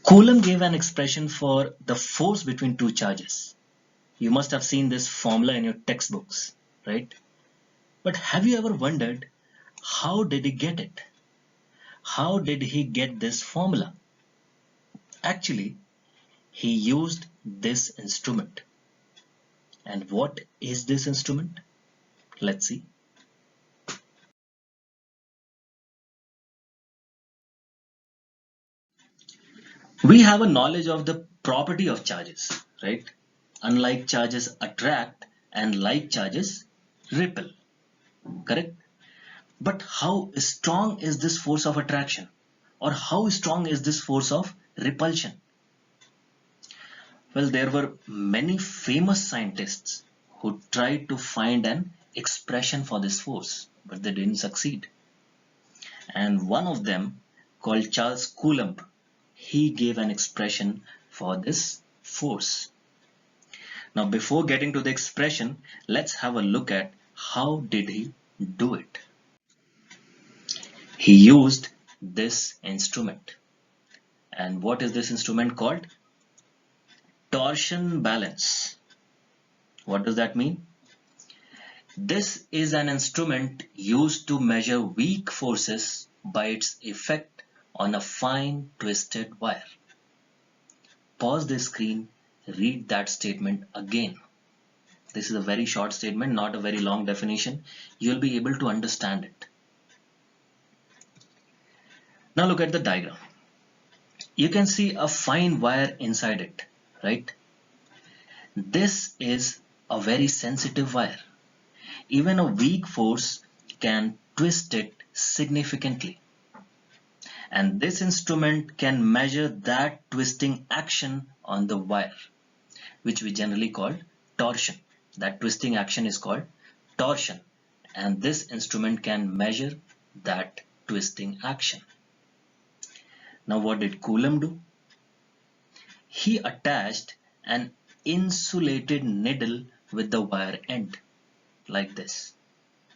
Coulomb gave an expression for the force between two charges. You must have seen this formula in your textbooks, right? But have you ever wondered, how did he get it? How did he get this formula? Actually, he used this instrument. And what is this instrument? Let's see. We have a knowledge of the property of charges, right? Unlike charges attract and like charges repel, correct? But how strong is this force of attraction? Or how strong is this force of repulsion? Well, there were many famous scientists who tried to find an expression for this force, but they didn't succeed. And one of them, called Charles Coulomb, he gave an expression for this force. Now, before getting to the expression, let's have a look at how did he do it. He used this instrument. And what is this instrument called? Torsion balance. What does that mean? This is an instrument used to measure weak forces by its effect on a fine twisted wire. Pause the screen, read that statement again. This is a very short statement, not a very long definition. You'll be able to understand it. Now look at the diagram. You can see a fine wire inside it, right? This is a very sensitive wire. Even a weak force can twist it significantly. And this instrument can measure that twisting action on the wire, which we generally call torsion. That twisting action is called torsion. And this instrument can measure that twisting action. Now what did Coulomb do? He attached an insulated needle with the wire end, like this.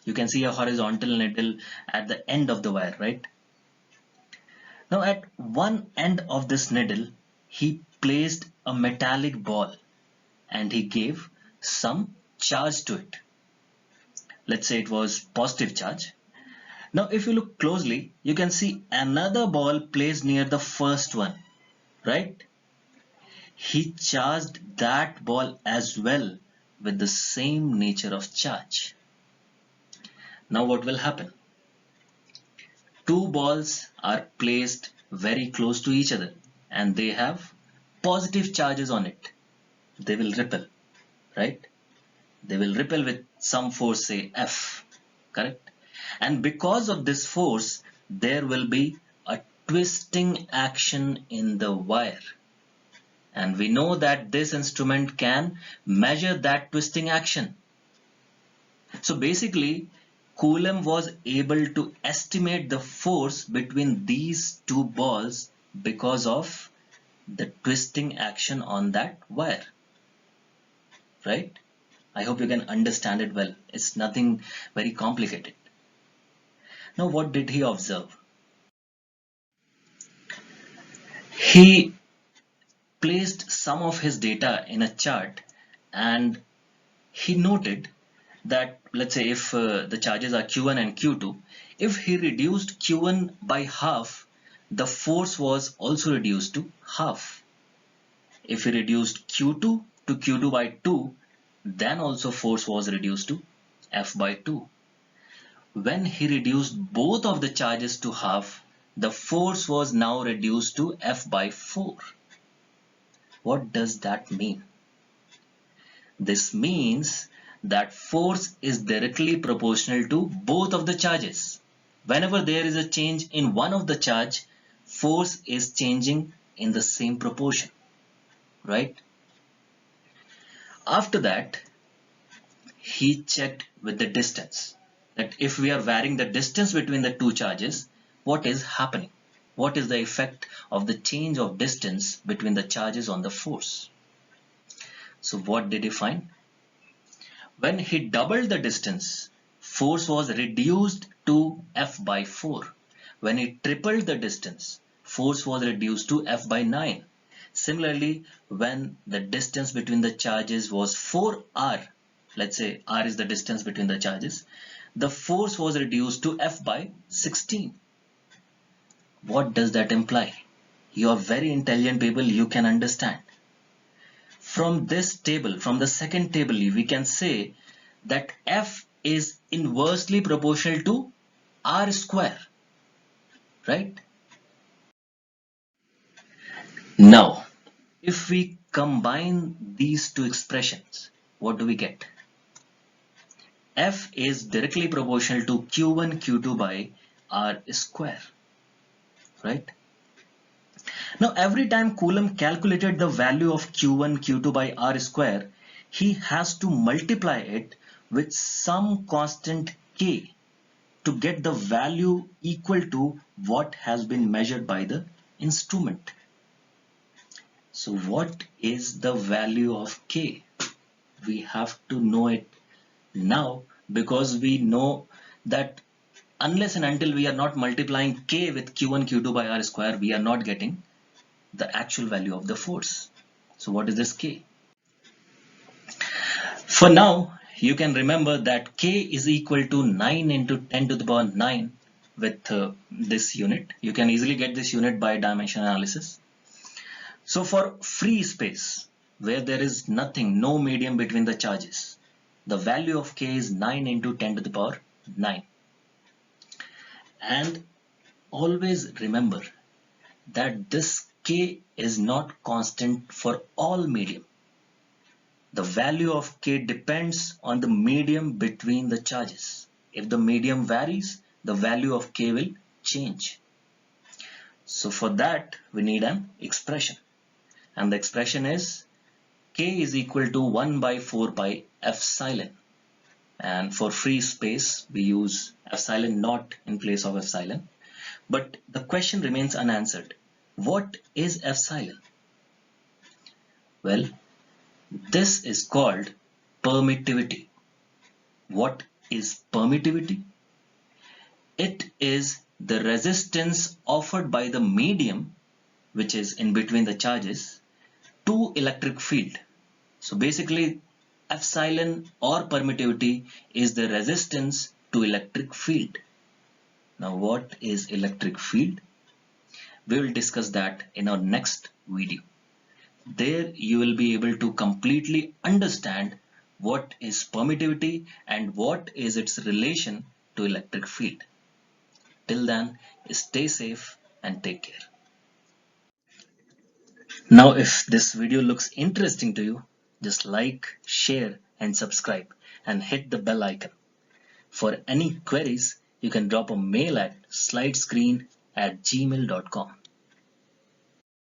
You can see a horizontal needle at the end of the wire, right? Now at one end of this needle, he placed a metallic ball and he gave some charge to it. Let's say it was positive charge. Now if you look closely, you can see another ball placed near the first one, right? He charged that ball as well with the same nature of charge. Now what will happen? Two balls are placed very close to each other and they have positive charges on it. They will repel, right? They will repel with some force, say F, correct? And because of this force, there will be a twisting action in the wire. And we know that this instrument can measure that twisting action. So basically, Coulomb was able to estimate the force between these two balls because of the twisting action on that wire, right? I hope you can understand it well. It's nothing very complicated. Now, what did he observe? He placed some of his data in a chart and he noted that, let's say if the charges are Q1 and Q2, if he reduced Q1 by half, the force was also reduced to half. If he reduced Q2 to Q2 by 2, then also force was reduced to F by 2. When he reduced both of the charges to half, the force was now reduced to F by 4. What does that mean? This means that force is directly proportional to both of the charges. Whenever there is a change in one of the charge, force is changing in the same proportion, right? After that, he checked with the distance, that if we are varying the distance between the two charges, what is happening? What is the effect of the change of distance between the charges on the force? So what did he find? When he doubled the distance, force was reduced to F by 4. When he tripled the distance, force was reduced to F by 9. Similarly, when the distance between the charges was 4r, let's say r is the distance between the charges, the force was reduced to F by 16. What does that imply? You are very intelligent people, you can understand. From this table, from the second table, we can say that F is inversely proportional to r square, right? Now, if we combine these two expressions, what do we get? F is directly proportional to Q1 Q2 by r square, right? Now, every time Coulomb calculated the value of Q1 Q2 by r square, he has to multiply it with some constant k to get the value equal to what has been measured by the instrument. So what is the value of k? We have to know it now, because we know that unless and until we are not multiplying k with q1 q2 by r square, we are not getting the actual value of the force. So what is this k? For now, you can remember that k is equal to 9 into 10 to the power 9 with this unit. You can easily get this unit by dimension analysis. So for free space, where there is nothing, no medium between the charges, the value of k is 9 into 10 to the power 9. And always remember that this k is not constant for all medium. The value of k depends on the medium between the charges. If the medium varies, the value of k will change. So for that, we need an expression. And the expression is k is equal to 1 by 4 pi epsilon. And for free space, we use epsilon naught in place of epsilon. But the question remains unanswered. What is epsilon? Well, this is called permittivity. What is permittivity? It is the resistance offered by the medium, which is in between the charges, to electric field. So basically, epsilon or permittivity is the resistance to electric field. Now, what is electric field? We will discuss that in our next video. There you will be able to completely understand what is permittivity and what is its relation to electric field. Till then, stay safe and take care. Now, if this video looks interesting to you, just like, share and subscribe and hit the bell icon. For any queries, you can drop a mail at slidescreen@gmail.com.